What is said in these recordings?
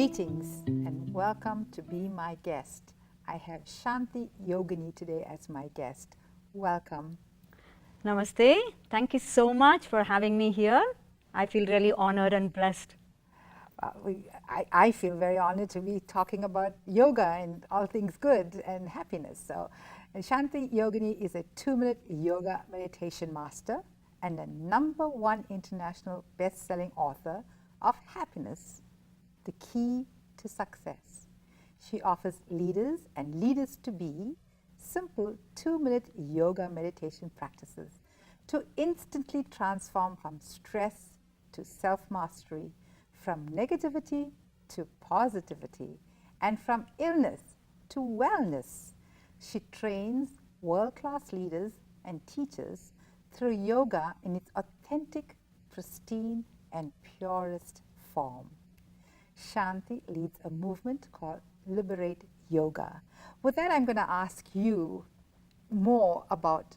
Greetings and welcome to Be My Guest. I have Shanti Yogini today as my guest. Welcome. Namaste. Thank you so much for having me here. I feel really honored and blessed. I feel very honored to be talking about yoga and all things good and happiness. So, Shanti Yogini is a 2-minute yoga meditation master and a #1 international best-selling author of Happiness, the Key to Success. She offers leaders and leaders-to-be simple 2-minute yoga meditation practices to instantly transform from stress to self-mastery, from negativity to positivity, and from illness to wellness. She trains world-class leaders and teachers through yoga in its authentic, pristine, and purest form. Shanti leads a movement called Liberate Yoga. With that, I'm going to ask you more about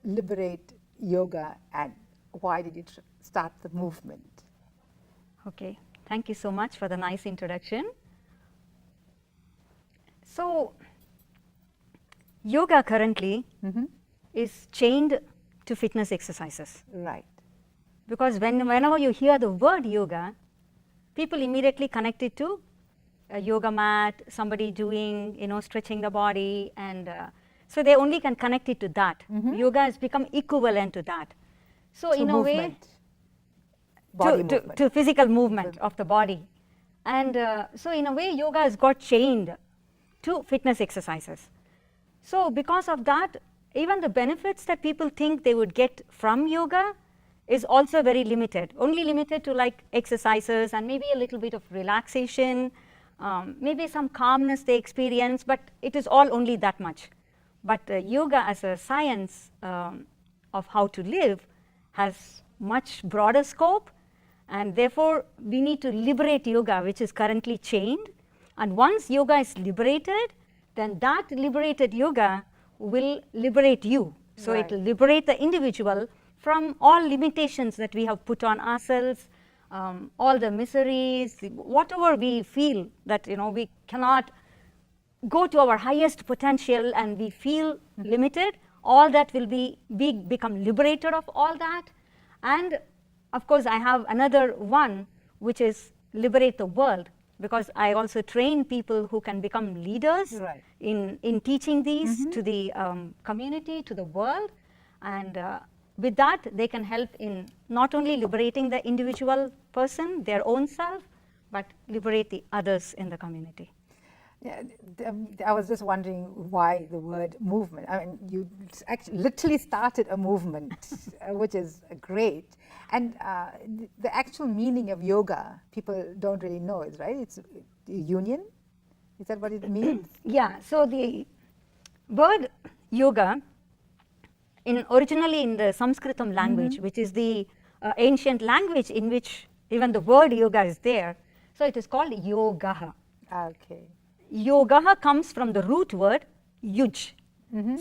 Liberate Yoga and why did you start the movement? Okay, thank you so much for the nice introduction. So, yoga currently is chained to fitness exercises. Right. Because whenever you hear the word yoga, people immediately connect it to a yoga mat, somebody doing, stretching the body, and so they only can connect it to that. Yoga has become equivalent to that. So To in movement. a way, to physical movement of the body. And so in a way, yoga has got chained to fitness exercises. So because of that, even the benefits that people think they would get from yoga is also very limited, only limited to like exercises and maybe a little bit of relaxation, maybe some calmness they experience, but it is all only that much. But yoga as a science of how to live has much broader scope, and therefore we need to liberate yoga, which is currently chained. And once yoga is liberated, then that liberated yoga will liberate you. So Right. it will liberate the individual from all limitations that we have put on ourselves, all the miseries, whatever we feel that we cannot go to our highest potential and we feel limited, all that will become liberated of all that. And of course, I have another one, which is liberate the world, because I also train people who can become leaders Right. in teaching these to the community, to the world. And with that, they can help in not only liberating the individual person, their own self, but liberate the others in the community. Yeah, I was just wondering why the word movement. I mean, you actually literally started a movement, which is great. And the actual meaning of yoga, people don't really know it, right? It's union. Is that what it means? Yeah, so the word yoga, originally in the Sanskritam language, which is the ancient language in which even the word yoga is there, so it is called yogaha. Okay. Yogaha comes from the root word yuj.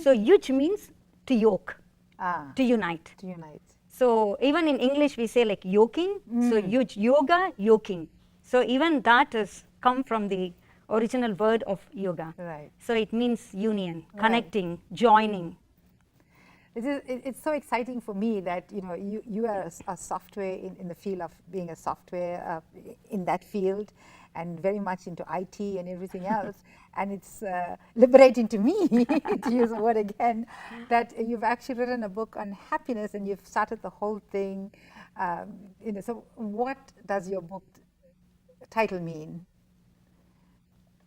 So yuj means to yoke, to unite. To unite. So even in English we say like yoking, so yuj, yoga, yoking. So even that has come from the original word of yoga. Right. So it means union, connecting, joining. It's so exciting for me that you are a software in the field of being a software in that field, and very much into IT and everything else. And it's liberating to me, to use the word again, that you've actually written a book on happiness and you've started the whole thing. So what does your book title mean?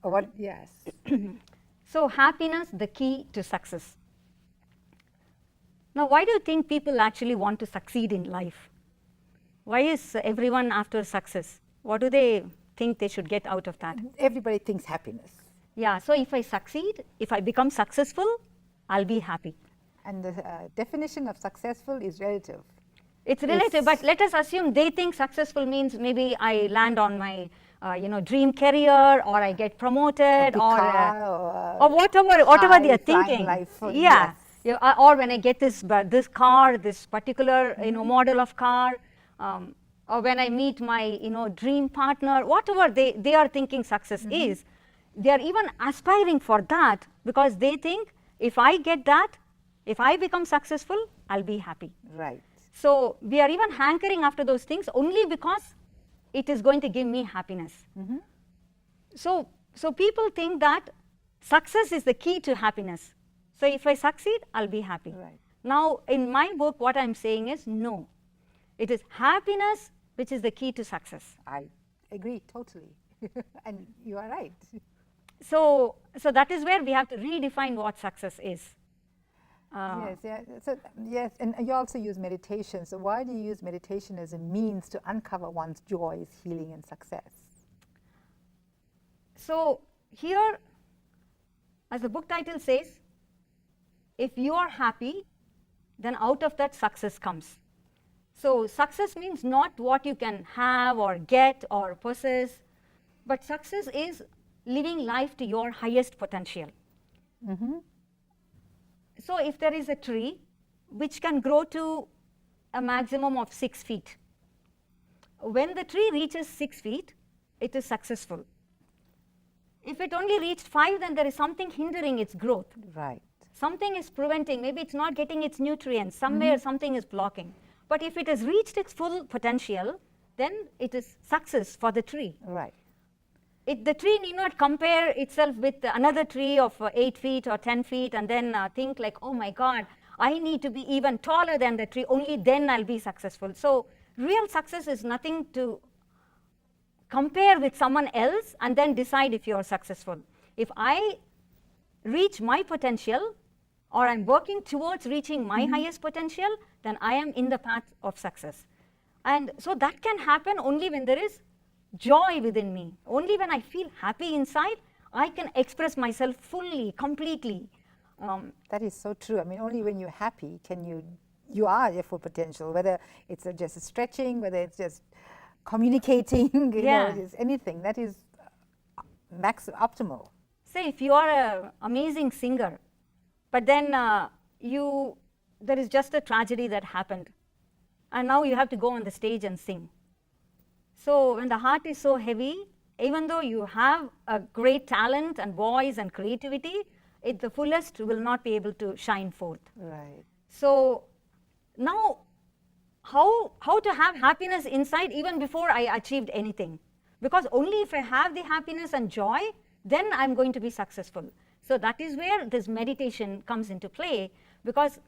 Or what? Yes. So happiness, the key to success. Now, why do you think people actually want to succeed in life? Why is everyone after success? What do they think they should get out of that? Everybody thinks happiness. Yeah, so if I succeed, if I become successful, I'll be happy. And the definition of successful is relative. It's relative, but let us assume they think successful means maybe I land on my dream career, or I get promoted, or whatever they are thinking. Life, yeah. Or when I get this car, this particular model of car. or when I meet my dream partner, whatever they are thinking success is, they are even aspiring for that because they think if I get that, if I become successful, I'll be happy. Right. So we are even hankering after those things only because it is going to give me happiness. So people think that success is the key to happiness. So if I succeed, I'll be happy. Right. Now, in my book, what I'm saying is no. It is happiness which is the key to success. I agree totally. And you are right. So that is where we have to redefine what success is. Yes, yeah. So, yes, and you also use meditation. So why do you use meditation as a means to uncover one's joys, healing, and success? So here, as the book title says, if you are happy, then out of that success comes. So success means not what you can have or get or possess, but success is living life to your highest potential. So if there is a tree which can grow to a maximum of 6 feet, when the tree reaches 6 feet, it is successful. If it only reached 5, then there is something hindering its growth. Right. Something is preventing, maybe it's not getting its nutrients, somewhere something is blocking. But if it has reached its full potential, then it is success for the tree. Right. The tree need not compare itself with another tree of 8 feet or 10 feet and then think like, oh my God, I need to be even taller than the tree, only then I'll be successful. So real success is nothing to compare with someone else and then decide if you're successful. If I reach my potential or I'm working towards reaching my highest potential, then I am in the path of success. And so that can happen only when there is joy within me. Only when I feel happy inside, I can express myself fully, completely. That is so true. I mean, only when you're happy can you are your full potential, whether it's just stretching, whether it's just communicating, you know, it's anything. That is optimal. Say if you are an amazing singer, but then there is just a tragedy that happened, and now you have to go on the stage and sing. So when the heart is so heavy, even though you have a great talent and voice and creativity, the fullest will not be able to shine forth. Right. So now, how to have happiness inside even before I achieved anything? Because only if I have the happiness and joy, then I'm going to be successful. So that is where this meditation comes into play, because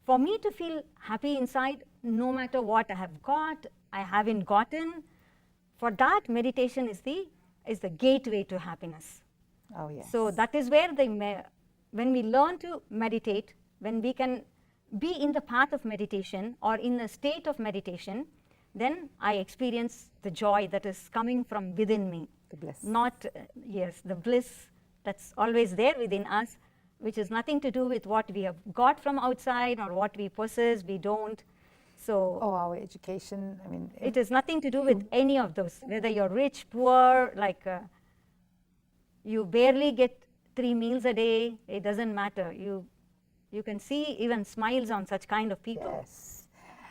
for me to feel happy inside, no matter what I have got, I haven't gotten, for that meditation is the gateway to happiness. Oh yes. So that is where when we learn to meditate, when we can be in the path of meditation or in a state of meditation, then I experience the joy that is coming from within me. The bliss. Not, yes, the bliss that's always there within us, which is nothing to do with what we have got from outside or what we possess, we don't. So, our education, I mean. It is nothing to do with any of those, whether you're rich, poor, like you barely get 3 meals a day, it doesn't matter. You can see even smiles on such kind of people. Yes.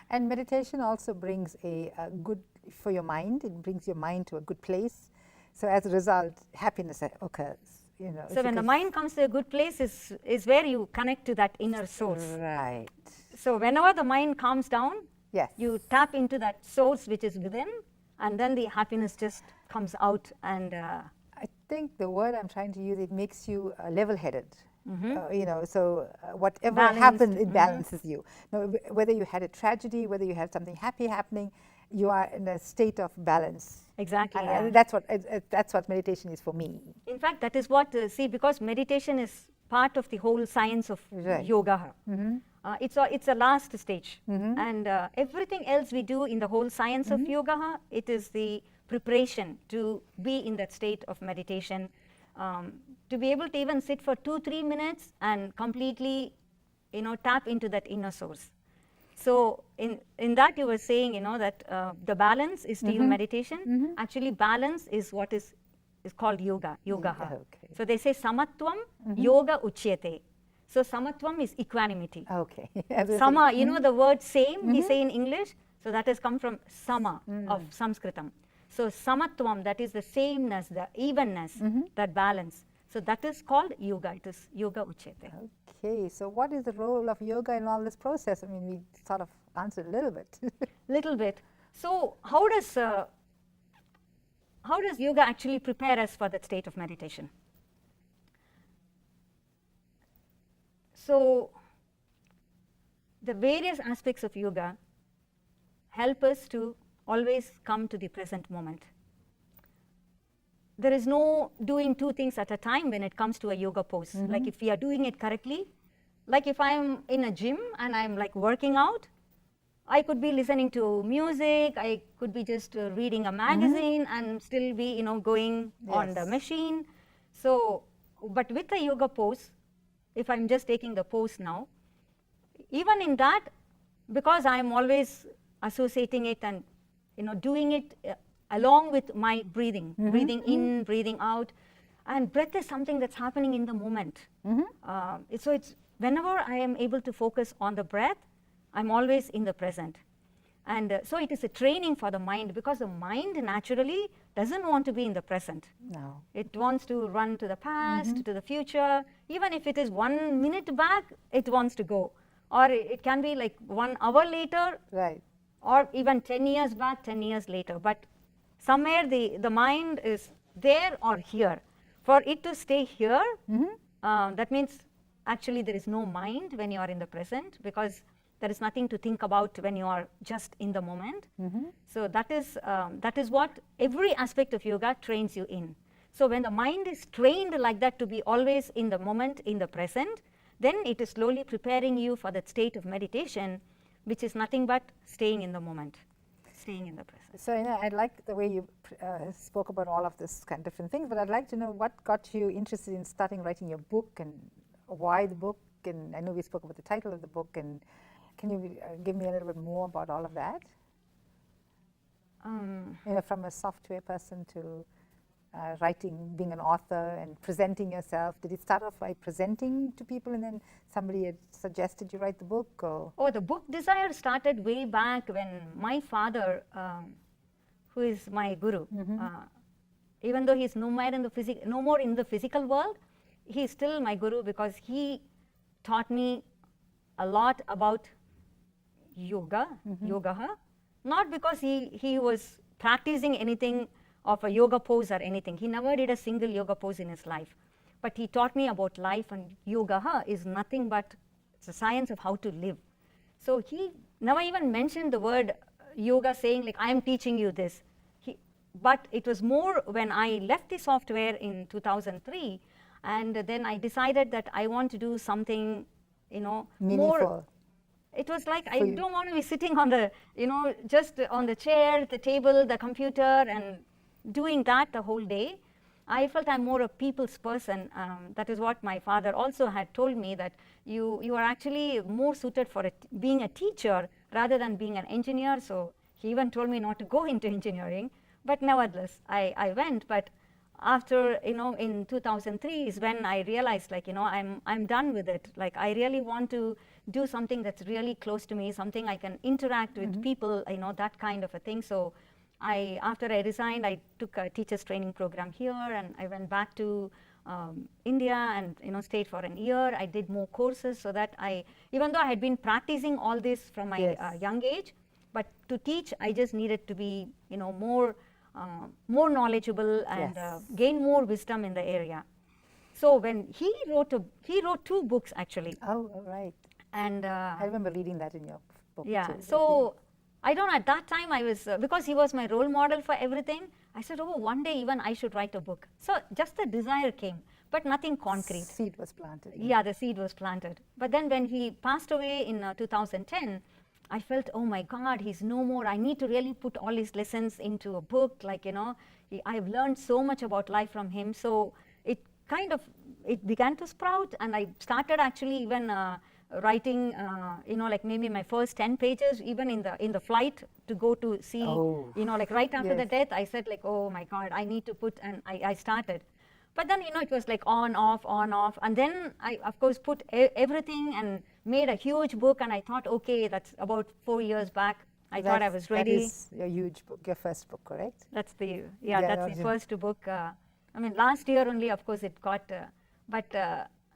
And meditation also brings a good, for your mind, it brings your mind to a good place. So as a result, happiness occurs. You know, so when the mind comes to a good place is where you connect to that inner source. Right. So whenever the mind calms down, yes, you tap into that source which is within, and then the happiness just comes out. And I think the word I'm trying to use, it makes you level-headed. You know, so whatever Balanced. happens, it balances you. Now, whether you had a tragedy, whether you had something happy happening, you are in a state of balance. Exactly. And that's what meditation is for me. In fact, that is what, because meditation is part of the whole science of yoga. It's a last stage. And everything else we do in the whole science of yoga, it is the preparation to be in that state of meditation. To be able to even sit for 2-3 minutes and completely, tap into that inner source. So in that you were saying, that the balance is still meditation. Actually, balance is what is called yoga. Okay. So they say samatvam yoga uchyate. So samatvam is equanimity. Okay. Sama, the word same, we say in English. So that has come from sama of Sanskritam. So samatvam, that is the sameness, the evenness, that balance. So that is called yoga. It is yoga uchete. Okay, so what is the role of yoga in all this process? I mean, we sort of answered a little bit. Little bit. So how does yoga actually prepare us for that state of meditation? So the various aspects of yoga help us to always come to the present moment. There is no doing two things at a time when it comes to a yoga pose. Like if we are doing it correctly, like if I'm in a gym and I'm like working out, I could be listening to music, I could be just reading a magazine and still be, going on the machine. So, but with the yoga pose, if I'm just taking the pose now, even in that, because I'm always associating it and, doing it along with my breathing, breathing in, breathing out, and breath is something that's happening in the moment. So it's whenever I am able to focus on the breath, I'm always in the present. And so it is a training for the mind, because the mind naturally doesn't want to be in the present. No. It wants to run to the past, to the future. Even if it is 1 minute back, it wants to go. Or it can be like 1 hour later, Right. or even 10 years back, 10 years later. But somewhere the mind is there or here. For it to stay here, that means actually there is no mind when you are in the present, because there is nothing to think about when you are just in the moment. So that is what every aspect of yoga trains you in. So when the mind is trained like that to be always in the moment, in the present, then it is slowly preparing you for that state of meditation, which is nothing but staying in the moment, staying in the present. So, I like the way you spoke about all of this kind of different things, but I'd like to know what got you interested in starting writing your book, and why the book, and I know we spoke about the title of the book, and can you give me a little bit more about all of that? From a software person to writing, being an author and presenting yourself. Did it start off by presenting to people and then somebody had suggested you write the book? Or? Oh, the book desire started way back when my father, who is my guru, even though he's no more in the physical world, he's still my guru, because he taught me a lot about yoga, yoga, not because he was practicing anything of a yoga pose or anything. He never did a single yoga pose in his life. But he taught me about life, and yoga is nothing but it's a science of how to live. So he never even mentioned the word yoga, saying like, I am teaching you this. But it was more when I left the software in 2003, and then I decided that I want to do something, meaningful. More. It was like, I don't want to be sitting on the, just on the chair, the table, the computer, and doing that the whole day. I felt I'm more a people's person. That is what my father also had told me, that you are actually more suited for being a teacher rather than being an engineer. So he even told me not to go into engineering. But nevertheless, I went. But after, in 2003 is when I realized, like, I'm done with it. Like, I really want to do something that's really close to me, something I can interact with people, that kind of a thing. So after I resigned, I took a teacher's training program here, and I went back to India and stayed for an year. I did more courses, so that even though I had been practicing all this from my young age, but to teach, I just needed to be more knowledgeable and gain more wisdom in the area. So when he wrote 2 books actually. Oh, all right. And I remember reading that in your book. Yeah. Too. So I don't know, at that time I was, because he was my role model for everything, I said, oh, one day even I should write a book. So just the desire came, but nothing concrete. Seed was planted. Yeah, the seed was planted. But then when he passed away in 2010, I felt, oh my God, he's no more. I need to really put all his lessons into a book. Like, I've learned so much about life from him. So it began to sprout, and I started actually even writing, like maybe my first 10 pages, even in the flight to go to see, like right after the death, I said like, oh my God, I need to put, and I started. But then, it was like on, off. And then I, of course, put everything and made a huge book. And I thought, okay, that's about 4 years back. I thought I was ready. That is your huge book, your first book, correct? That's the, that's the first book. I mean, last year only, of course, it got,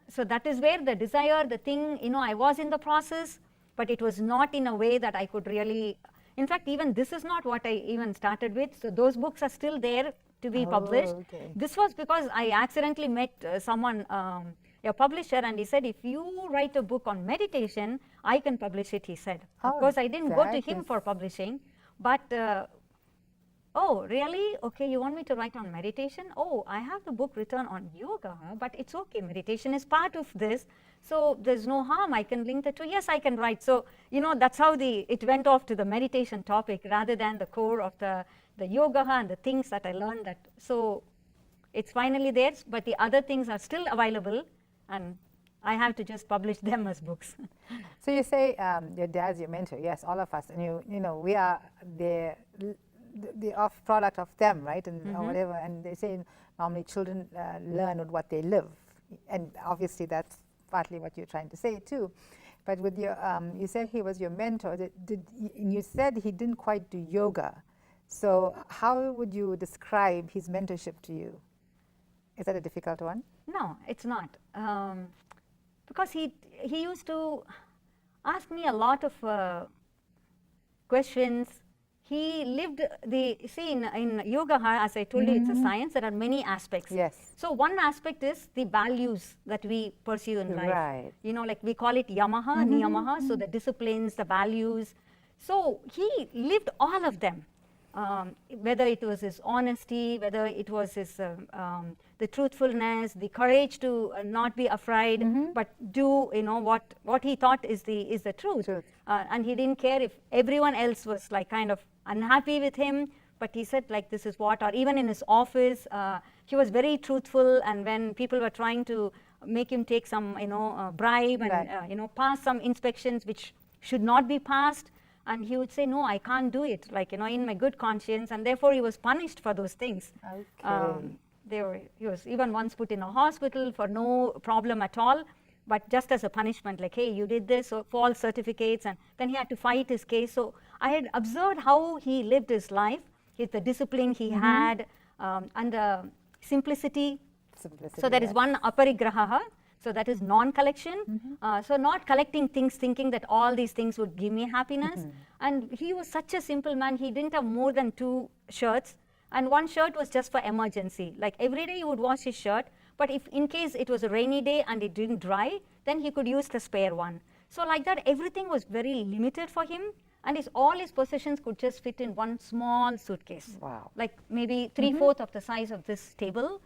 so that is where the desire, the thing, I was in the process, but it was not in a way that I could really, in fact, even this is not what I even started with. So those books are still there to be published. Okay. This was because I accidentally met someone, a publisher, and he said, if you write a book on meditation, I can publish it, he said. Of course, I didn't go to him for publishing, but oh, really? Okay, you want me to write on meditation? Oh, I have the book written on yoga, but it's okay. Meditation is part of this. So there's no harm. I can link the two. Yes, I can write. So, that's how it went off to the meditation topic rather than the core of the yoga and the things that I learned. So it's finally there, but the other things are still available, and I have to just publish them as books. So you say your dad's your mentor. Yes, all of us. And we are the off product of them, right? And or whatever. And they say normally children learn with what they live, and obviously that's partly what you're trying to say too. But with your, you said he was your mentor. You said he didn't quite do yoga. So how would you describe his mentorship to you? Is that a difficult one? No, it's not. Because he used to ask me a lot of questions. He lived in yoga, as I told you, it's a science. There are many aspects. Yes. So one aspect is the values that we pursue in life. Right. Like we call it yamaha, niyamaha, so the disciplines, the values. So he lived all of them. Whether it was his honesty, whether it was his the truthfulness, the courage to not be afraid, but do what he thought is the truth. And he didn't care if everyone else was like kind of unhappy with him, but he said like this is what. Or even in his office, he was very truthful. And when people were trying to make him take some bribe and pass some inspections which should not be passed, and he would say, no, I can't do it, like, in my good conscience, and therefore he was punished for those things. Okay. He was even once put in a hospital for no problem at all, but just as a punishment, like, hey, you did this, so false certificates, and then he had to fight his case. So I had observed how he lived his life, the discipline he had, and the simplicity. So there is one aparigraha. So that is non-collection. So not collecting things, thinking that all these things would give me happiness. And he was such a simple man. He didn't have more than 2 shirts. And one shirt was just for emergency. Like every day he would wash his shirt. But if in case it was a rainy day and it didn't dry, then he could use the spare one. So like that, everything was very limited for him. And all his possessions could just fit in one small suitcase. Wow. Like maybe 3/4 of the size of this table.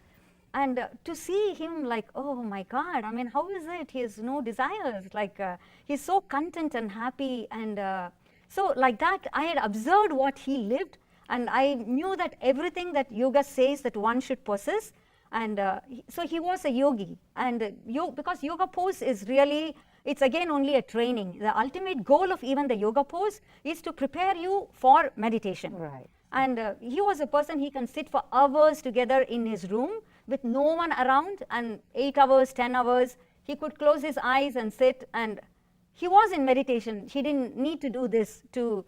And to see him like, oh my God, I mean, how is it? He has no desires. Like, he's so content and happy. And so like that, I had observed what he lived. And I knew that everything that yoga says that one should possess. And so he was a yogi. And because yoga pose is really, it's again only a training. The ultimate goal of even the yoga pose is to prepare you for meditation. Right. And he was a person, he can sit for hours together in his room with no one around, and 8 hours, 10 hours, he could close his eyes and sit, and he was in meditation. He didn't need to do this to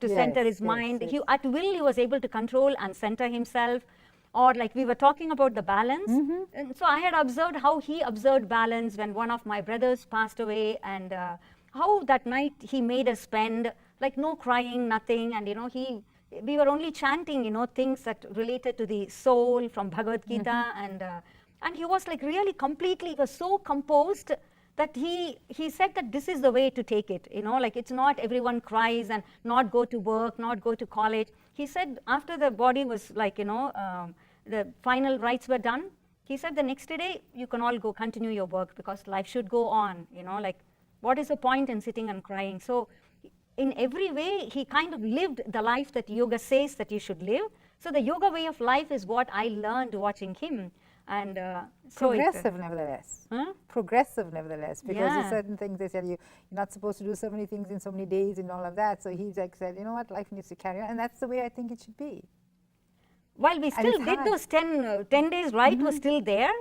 center his mind. Yes. At will, he was able to control and center himself. Or like we were talking about the balance. And so I had observed how he observed balance when one of my brothers passed away, and how that night he made us spend, like no crying, nothing, and we were only chanting, things that related to the soul from Bhagavad Gita, and he was like really completely, he was so composed that he said that this is the way to take it, like it's not everyone cries and not go to work, not go to college. He said after the body was like, the final rites were done, he said the next day you can all go continue your work because life should go on, like what is the point in sitting and crying? So in every way, he kind of lived the life that yoga says that you should live. So the yoga way of life is what I learned watching him. And progressive, nevertheless. Huh? Progressive, nevertheless, because there's certain things they said you're not supposed to do so many things in so many days and all of that. So he's like said, you know what, life needs to carry on, and that's the way I think it should be. While we still did those 10 days, right, was still there.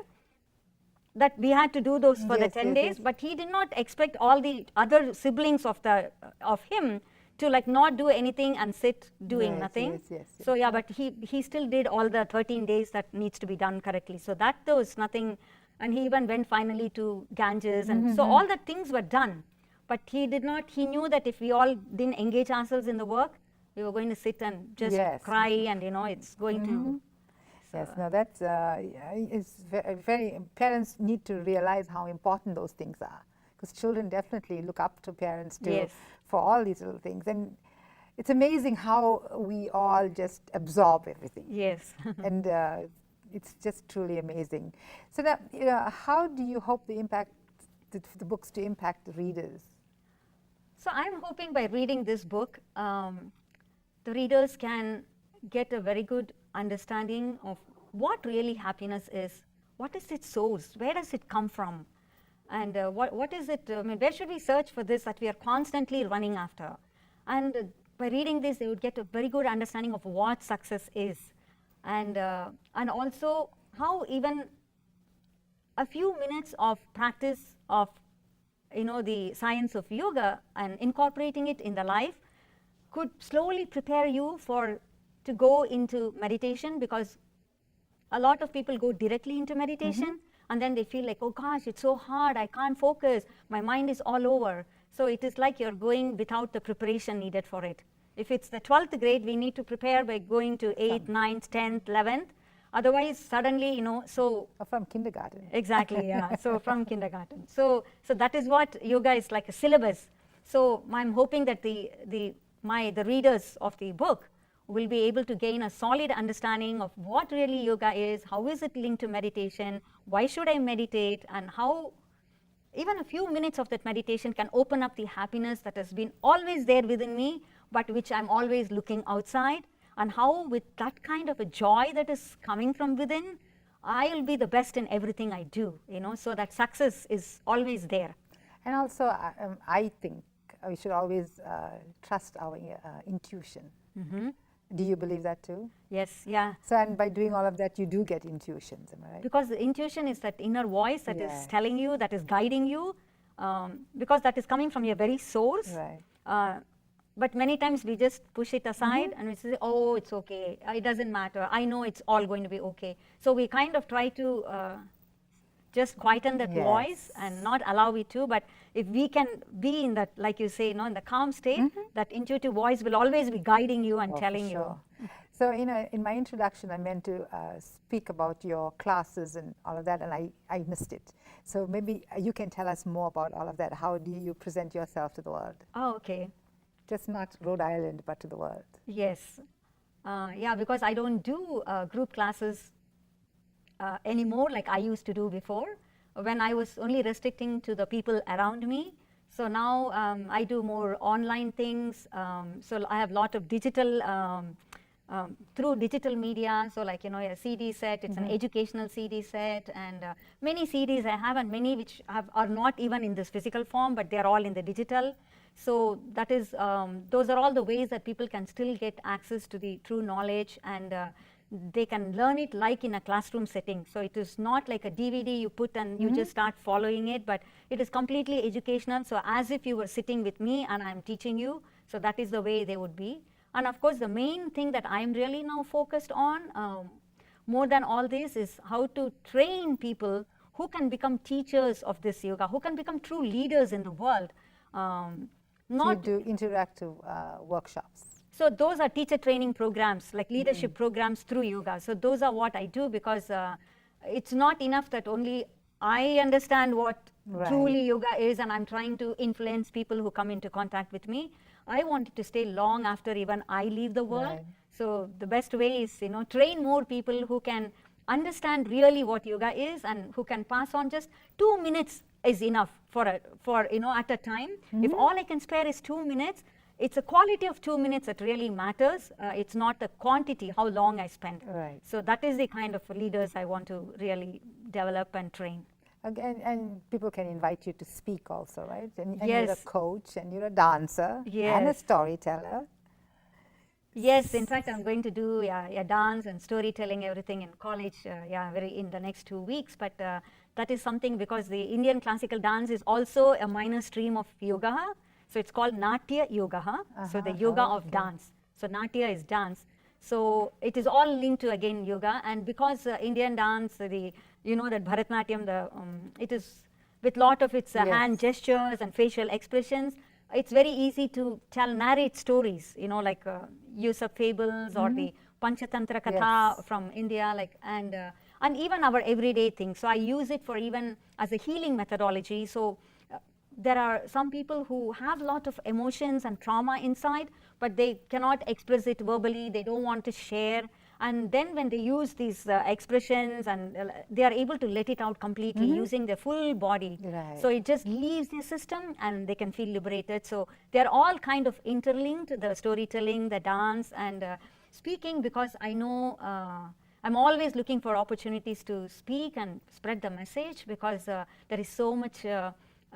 That we had to do those for the 10 days, but he did not expect all the other siblings of him to like not do anything and sit doing Right, nothing. yes, yes, So yes. yeah, but he still did all the 13 days that needs to be done correctly. So that there was nothing, and he even went finally to Ganges, and so all the things were done. But he did not, he knew that if we all didn't engage ourselves in the work, we were going to sit and just Yes. cry, and you know, it's going to. Yes, no, that's it's very, parents need to realize how important those things are, because children definitely look up to parents too, Yes. for all these little things. And it's amazing how we all just absorb everything. Yes. And it's just truly amazing. So that, you know, how do you hope the books to impact the readers? So I'm hoping by reading this book, the readers can get a very good understanding of what really happiness is. What is its source? Where does it come from? And what is it? I mean, where should we search for this that we are constantly running after? And by reading this, they would get a very good understanding of what success is, and also how even a few minutes of practice of, you know, the science of yoga and incorporating it in the life could slowly prepare you to go into meditation, because a lot of people go directly into meditation and then they feel like, oh gosh, it's so hard, I can't focus, my mind is all over. So it is like you're going without the preparation needed for it. If it's the 12th grade, we need to prepare by going to 8th, 9th, 10th, 11th. Otherwise, suddenly, you know, so. Or from kindergarten. Exactly, yeah. So from kindergarten. So that is what yoga is, like a syllabus. So I'm hoping that the readers of the book will be able to gain a solid understanding of what really yoga is, how is it linked to meditation, why should I meditate, and how even a few minutes of that meditation can open up the happiness that has been always there within me, but which I'm always looking outside, and how with that kind of a joy that is coming from within, I'll be the best in everything I do, you know, so that success is always there. And also, I think we should always trust our intuition. Do you believe that too? Yes, yeah. So, and by doing all of that, you do get intuitions, am I right? Because the intuition is that inner voice that is telling you, that is guiding you, because that is coming from your very source. Right. But many times we just push it aside and we say, oh, it's okay, it doesn't matter, I know it's all going to be okay. So we kind of try to just quieten that voice and not allow it to. But if we can be in that, like you say, you know, in the calm state, that intuitive voice will always be guiding you and telling you. So, you know, in my introduction, I meant to speak about your classes and all of that, and I missed it. So maybe you can tell us more about all of that. How do you present yourself to the world? Oh, okay. Just not Rhode Island, but to the world. Yes. Yeah, because I don't do group classes anymore like I used to do before, when I was only restricting to the people around me. So now I do more online things. So I have a lot of digital, through digital media. So like, you know, a CD set, it's an educational CD set, and many CDs I have, and many which are not even in this physical form, but they're all in the digital. So that is, those are all the ways that people can still get access to the true knowledge, and they can learn it like in a classroom setting. So it is not like a DVD you put and you just start following it, but it is completely educational. So as if you were sitting with me and I'm teaching you. So that is the way they would be. And of course, the main thing that I'm really now focused on, more than all this, is how to train people who can become teachers of this yoga, who can become true leaders in the world. So you do interactive workshops. So those are teacher training programs, like leadership programs through yoga. So those are what I do, because it's not enough that only I understand what truly yoga is and I'm trying to influence people who come into contact with me. I want it to stay long after even I leave the world. So the best way is, you know, train more people who can understand really what yoga is, and who can pass on. Just 2 minutes is enough for you know, at a time. If all I can spare is 2 minutes, it's a quality of 2 minutes that really matters. It's not the quantity, how long I spend. So that is the kind of leaders I want to really develop and train. Again, and people can invite you to speak also, right? And you're a coach, and you're a dancer, and a storyteller. Yes, in fact, I'm going to do dance and storytelling, everything in college, in the next 2 weeks. But that is something, because the Indian classical dance is also a minor stream of yoga. So it's called Natya Yoga, so the yoga of dance. So Natya is dance. So it is all linked to again yoga, and because Indian dance, you know that Bharatanatyam, it is with lot of its hand gestures and facial expressions. It's very easy to narrate stories, you know, like use of fables or the Panchatantra Katha from India, like and even our everyday things. So I use it for even as a healing methodology. So there are some people who have a lot of emotions and trauma inside, but they cannot express it verbally, they don't want to share, and then when they use these expressions and they are able to let it out completely using their full body. So it just leaves their system and they can feel liberated. So they're all kind of interlinked, the storytelling, the dance, and speaking, because I know I'm always looking for opportunities to speak and spread the message, because there is so much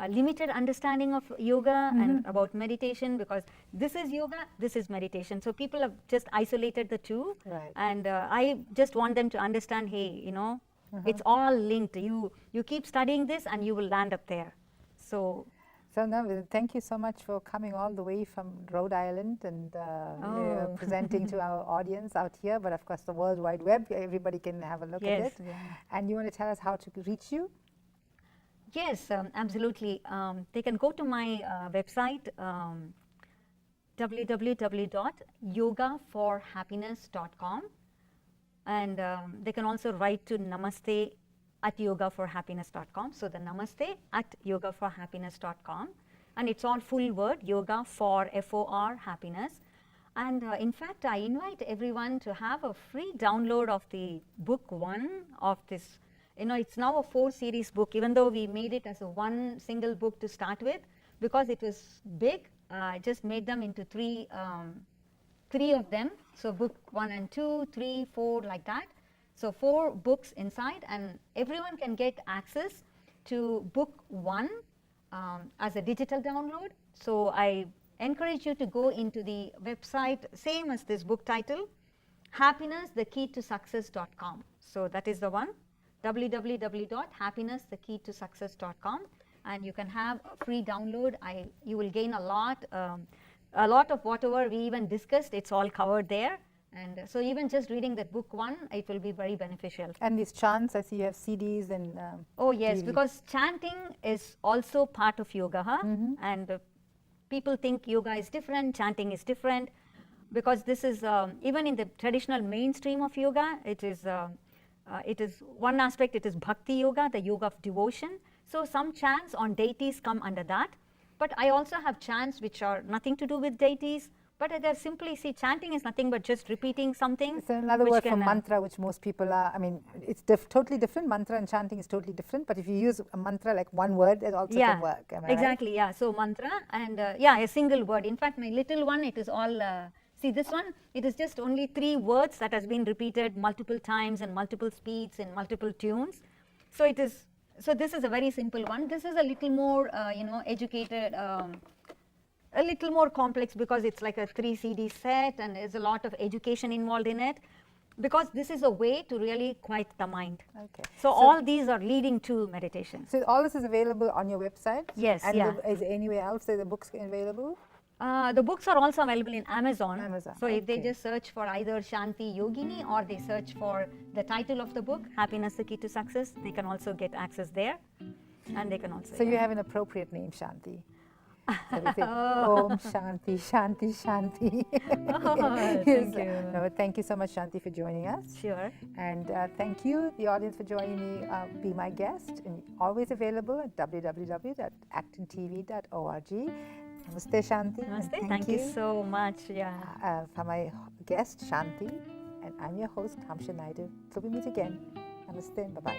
limited understanding of yoga and about meditation, because this is yoga, this is meditation. So people have just isolated the two, and I just want them to understand, hey, you know, it's all linked. You keep studying this and you will land up there. So now, thank you so much for coming all the way from Rhode Island and presenting to our audience out here, but of course the World Wide Web, everybody can have a look at it. And you want to tell us how to reach you? Yes, absolutely. They can go to my website, www.yogaforhappiness.com, and they can also write to namaste@yogaforhappiness.com. So the namaste@yogaforhappiness.com, and it's all full word, yoga for FOR happiness. And in fact, I invite everyone to have a free download of the book 1 of this. You know, it's now a 4-series book, even though we made it as a one single book to start with, because it was big. I just made them into three of them. So book 1 and 2, 3, 4, like that. So 4 books inside, and everyone can get access to book 1 as a digital download. So I encourage you to go into the website, same as this book title, happinessthekeytosuccess.com. So that is the one, www.happinessthekeytosuccess.com, and you can have a free download. You will gain a lot of whatever we even discussed. It's all covered there, and so even just reading that book 1, it will be very beneficial. And these chants, I see you have CDs and oh yes, because chanting is also part of yoga, and people think yoga is different, chanting is different, because this is even in the traditional mainstream of yoga, it is one aspect, it is bhakti yoga, the yoga of devotion. So some chants on deities come under that, but I also have chants which are nothing to do with deities, but they're simply, see, chanting is nothing but just repeating something. It's another word for mantra, which most people are, I mean, it's totally different. Mantra and chanting is totally different, but if you use a mantra like one word, it also can work. Am I exactly, right? yeah. So mantra and a single word. In fact, my little one, it is all, see this one, it is just only 3 words that has been repeated multiple times and multiple speeds in multiple tunes. So it is, so this is a very simple one. This is a little more, educated, a little more complex, because it's like a 3 CD set and there's a lot of education involved in it, because this is a way to really quiet the mind. Okay. So all these are leading to meditation. So all this is available on your website? Yes. And is there anywhere else that the books are available? The books are also available in Amazon. So if they just search for either Shanti Yogini, or they search for the title of the book, Happiness the Key to Success, they can also get access there. And they can also. So you have an appropriate name, Shanti. So we say, Om Shanti, Shanti, Shanti. Thank you. No, thank you so much, Shanti, for joining us. Sure. And thank you, the audience, for joining me. Be my guest, and always available at www.actontv.org. Namaste, Shanti. Namaste. Thank you so much. Yeah. For my guest, Shanti, and I'm your host, Kamsha Naidu. Till we meet again. Namaste and bye-bye.